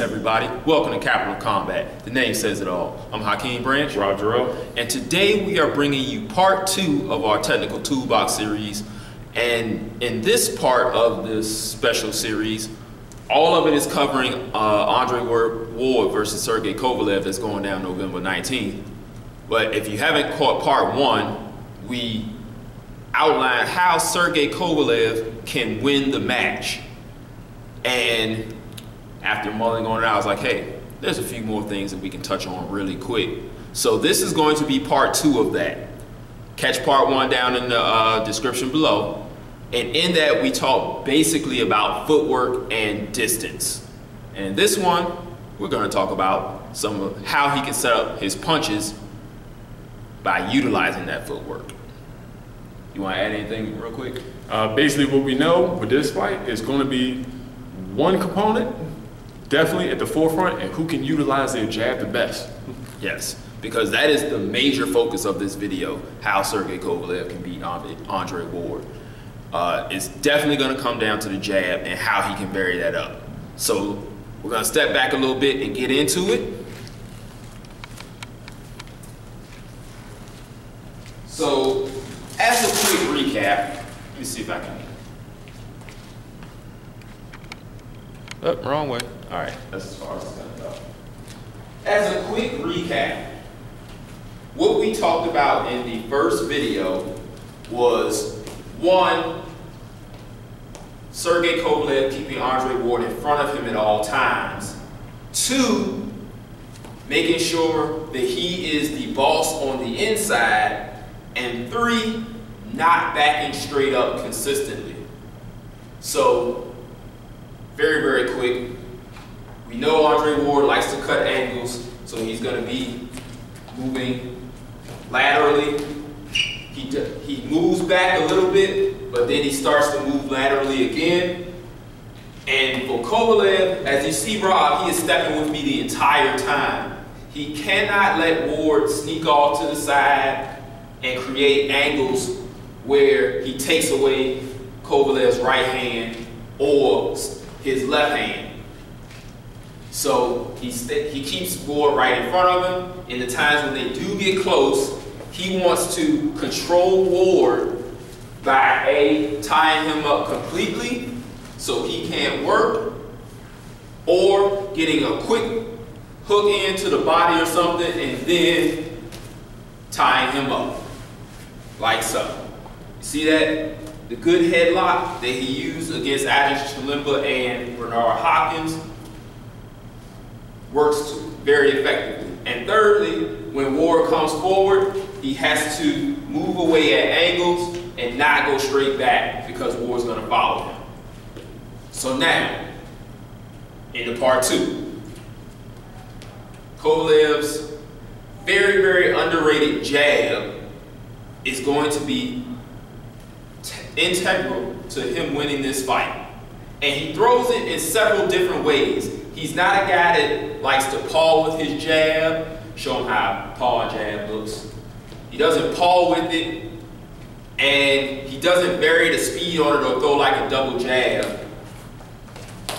Peace, everybody. Welcome to Capital of Combat. The name says it all. I'm Hakeem Branch. Roger. And today we are bringing you part 2 of our technical toolbox series. And in this part of this special series, all of it is covering Andre Ward versus Sergey Kovalev that's going down November 19th. But if you haven't caught part 1, we outlined how Sergey Kovalev can win the match. And after mulling on it, I was like, hey, there's a few more things that we can touch on really quick. So this is going to be part 2 of that. Catch part 1 down in the description below. And in that, we talk basically about footwork and distance. And in this one, we're going to talk about some of how he can set up his punches by utilizing that footwork. You want to add anything real quick? Basically what we know with this fight is going to be one component definitely at the forefront, and who can utilize their jab the best. Yes, because that is the major focus of this video, how Sergey Kovalev can beat Andre Ward. It's definitely going to come down to the jab and how he can vary that up. So we're going to step back a little bit and get into it. So as a quick recap, let me see if I can. Oh, wrong way. All right, that's as far as it's gonna go. As a quick recap, what we talked about in the first video was 1, Sergey Kovalev keeping Andre Ward in front of him at all times. 2, making sure that he is the boss on the inside. And 3, not backing straight up consistently. So, very, very quick. We know Andre Ward likes to cut angles, so he's going to be moving laterally. He moves back a little bit, but then he starts to move laterally again. And for Kovalev, as you see Rob, he is stepping with me the entire time. He cannot let Ward sneak off to the side and create angles where he takes away Kovalev's right hand or his left hand. So he keeps Ward right in front of him. In the times when they do get close, he wants to control Ward by A, tying him up completely so he can't work, or getting a quick hook into the body or something and then tying him up, like so. You see that? The good headlock that he used against Adrian Chalimba and Bernard Hopkins works very effectively. And thirdly, when Ward comes forward, he has to move away at angles and not go straight back because Ward's going to follow him. So now, into part 2. Kovalev's very, very underrated jab is going to be integral to him winning this fight. And he throws it in several different ways. He's not a guy that likes to paw with his jab, show him how paw and jab looks. He doesn't paw with it, and he doesn't vary the speed on it or throw like a double jab.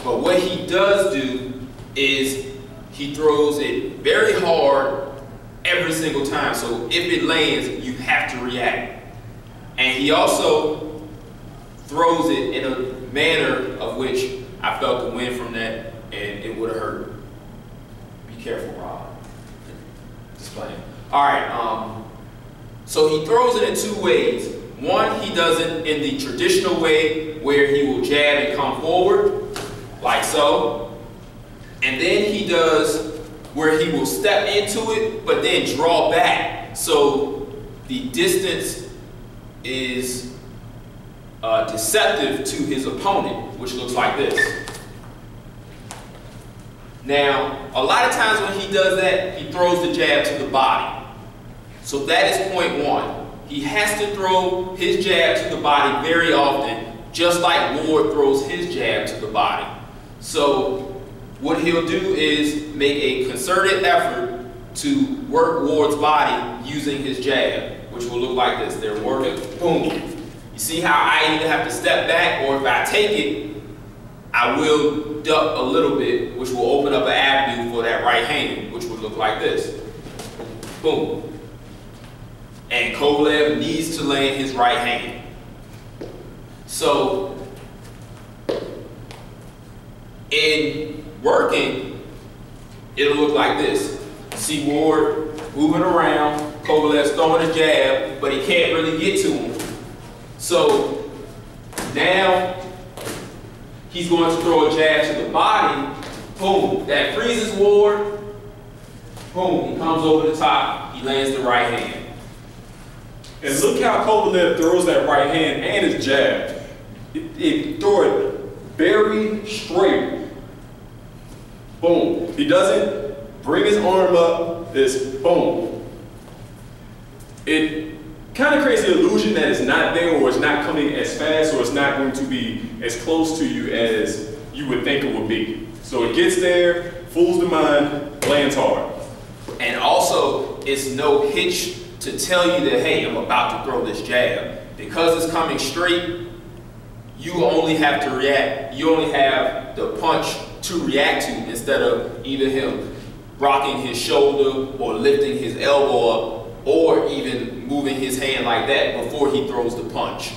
But what he does do is he throws it very hard every single time. So if it lands, you have to react. And he also throws it in a manner of which I felt the win from that, and it would have hurt. Be careful, Rob. Just playing. All right. So he throws it in 2 ways. 1, he does it in the traditional way where he will jab and come forward, like so. And then he does where he will step into it, but then draw back. So the distance is deceptive to his opponent, which looks like this. Now, a lot of times when he does that, he throws the jab to the body. So that is point 1. He has to throw his jab to the body very often, just like Ward throws his jab to the body. So what he'll do is make a concerted effort to work Ward's body using his jab, which will look like this. They're working, boom. You see how I either have to step back, or if I take it, I will would duck a little bit, which will open up an avenue for that right hand, which would look like this. Boom. And Kovalev needs to land his right hand. So, in working, it'll look like this. See Ward moving around, Kovalev's throwing a jab, but he can't really get to him. So, now, he's going to throw a jab to the body. Boom, that freezes Ward. Boom, he comes over the top, he lands the right hand. And look how Kovalev throws that right hand and his jab. It throw it very straight. Boom. He doesn't bring his arm up, this boom. It kind of creates the illusion that it's not there, or it's not coming as fast, or it's not going to be as close to you as you would think it would be. So it gets there, fools the mind, lands hard. And also, it's no hitch to tell you that, hey, I'm about to throw this jab. Because it's coming straight, you only have to react. You only have the punch to react to, instead of either him rocking his shoulder or lifting his elbow up, or even moving his hand like that before he throws the punch.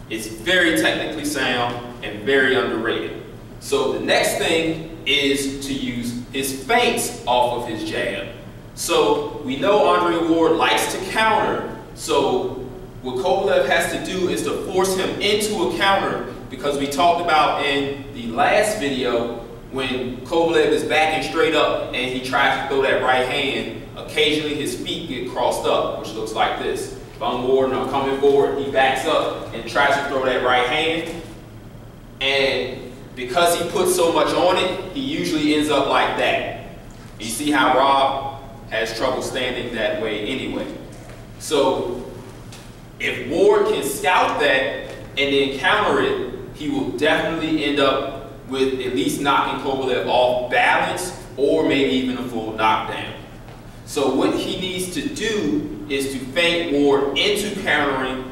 It's very technically sound and very underrated. So the next thing is to use his feints off of his jab. So we know Andre Ward likes to counter. So what Kovalev has to do is to force him into a counter, because we talked about in the last video when Kovalev is backing straight up and he tries to throw that right hand, occasionally his feet get crossed up, which looks like this. If I'm Ward and I'm coming forward, he backs up and tries to throw that right hand. And because he puts so much on it, he usually ends up like that. You see how Rob has trouble standing that way anyway. So if Ward can scout that and then counter it, he will definitely end up with at least knocking Kovalev off balance, or maybe even a full knockdown. So what he needs to do is to feint Ward into countering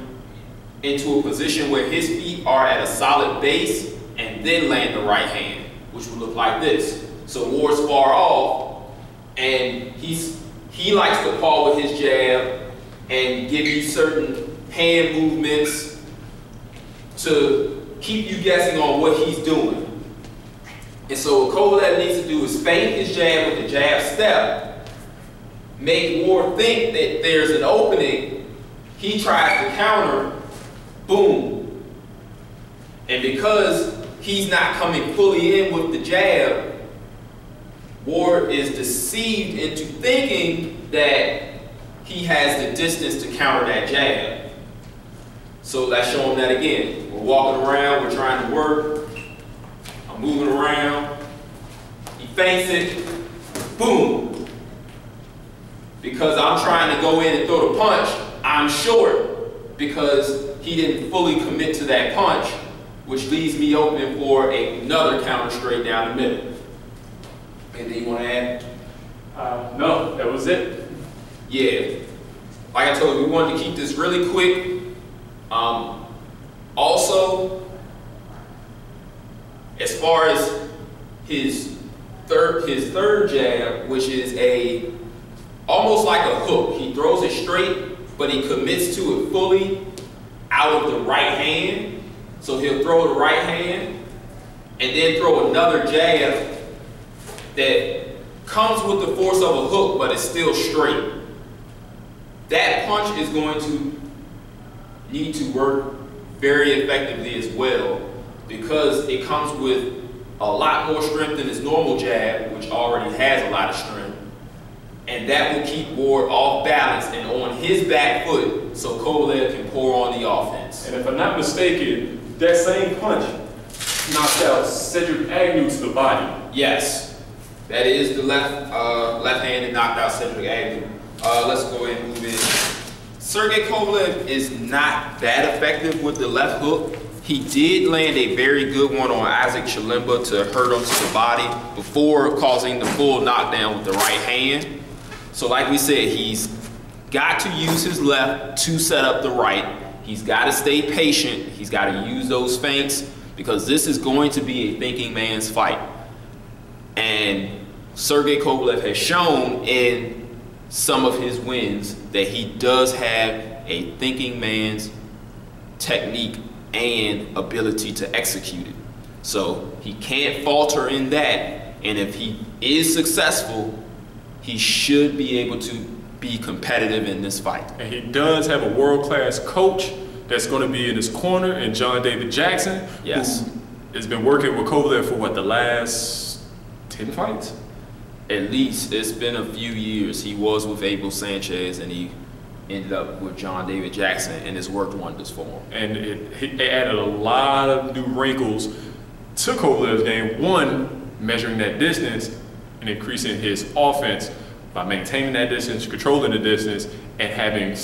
into a position where his feet are at a solid base, and then land the right hand, which will look like this. So Ward's far off, and he likes to paw with his jab and give you certain hand movements to keep you guessing on what he's doing. And so what Kovalev needs to do is feint his jab with the jab step, make Ward think that there's an opening, he tries to counter, boom. And because he's not coming fully in with the jab, Ward is deceived into thinking that he has the distance to counter that jab. So let's show him that again. We're walking around, we're trying to work. I'm moving around. He feints it, boom. Because I'm trying to go in and throw the punch, I'm short because he didn't fully commit to that punch, which leaves me open for another counter straight down the middle. Anything you want to add? No, that was it. Yeah. Like I told you, we wanted to keep this really quick. Also, as far as his third jab, which is almost like a hook. He throws it straight, but he commits to it fully out of the right hand. So he'll throw the right hand and then throw another jab that comes with the force of a hook, but it's still straight. That punch is going to need to work very effectively as well, because it comes with a lot more strength than his normal jab, which already has a lot of strength. And that will keep Ward off balance and on his back foot, so Kovalev can pour on the offense. And if I'm not mistaken, that same punch knocked out Cedric Agnew to the body. Yes, that is the left hand that knocked out Cedric Agnew. Let's go ahead and move in. Sergey Kovalev is not that effective with the left hook. He did land a very good one on Isaac Chilemba to hurt him to the body before causing the full knockdown with the right hand. So like we said, he's got to use his left to set up the right. He's got to stay patient. He's got to use those feints, because this is going to be a thinking man's fight. And Sergey Kovalev has shown in some of his wins that he does have a thinking man's technique and ability to execute it. So he can't falter in that, and if he is successful, he should be able to be competitive in this fight. And he does have a world-class coach that's going to be in his corner, and John David Jackson, yes, who has been working with Kovalev for what, the last 10 fights? At least. It's been a few years. He was with Abel Sanchez, and he ended up with John David Jackson, and it's worked wonders for him. And it added a lot of new wrinkles to Kovalev's game. One, measuring that distance and increasing his offense by maintaining that distance, controlling the distance, and having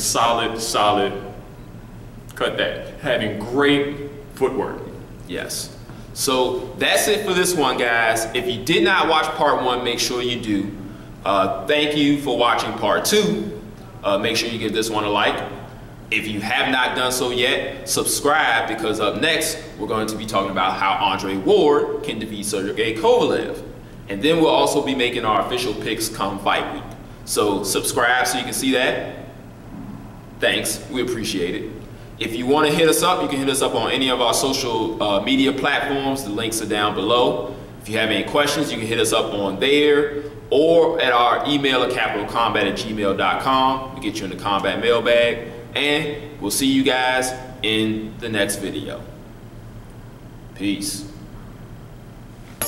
having great footwork. Yes. So that's it for this one, guys. If you did not watch part 1, make sure you do. Thank you for watching part 2. Make sure you give this one a like. If you have not done so yet, subscribe, because up next, we're going to be talking about how Andre Ward can defeat Sergey Kovalev. And then we'll also be making our official picks come fight week. So subscribe so you can see that. Thanks, we appreciate it. If you want to hit us up, you can hit us up on any of our social media platforms. The links are down below. If you have any questions, you can hit us up on there or at our email at capitalofcombat@gmail.com. We'll get you in the combat mailbag. And we'll see you guys in the next video. Peace.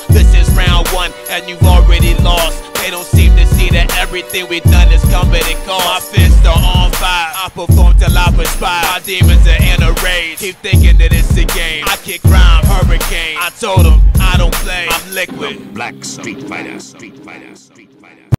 This is round 1 and you've already lost. They don't seem to see that everything we've done is coming and cost. My fists are on fire, I perform till I perspire. My demons are in a rage, keep thinking that it's a game. I kick rhyme, hurricane, I told them I don't play, I'm liquid. Black Street Fighter.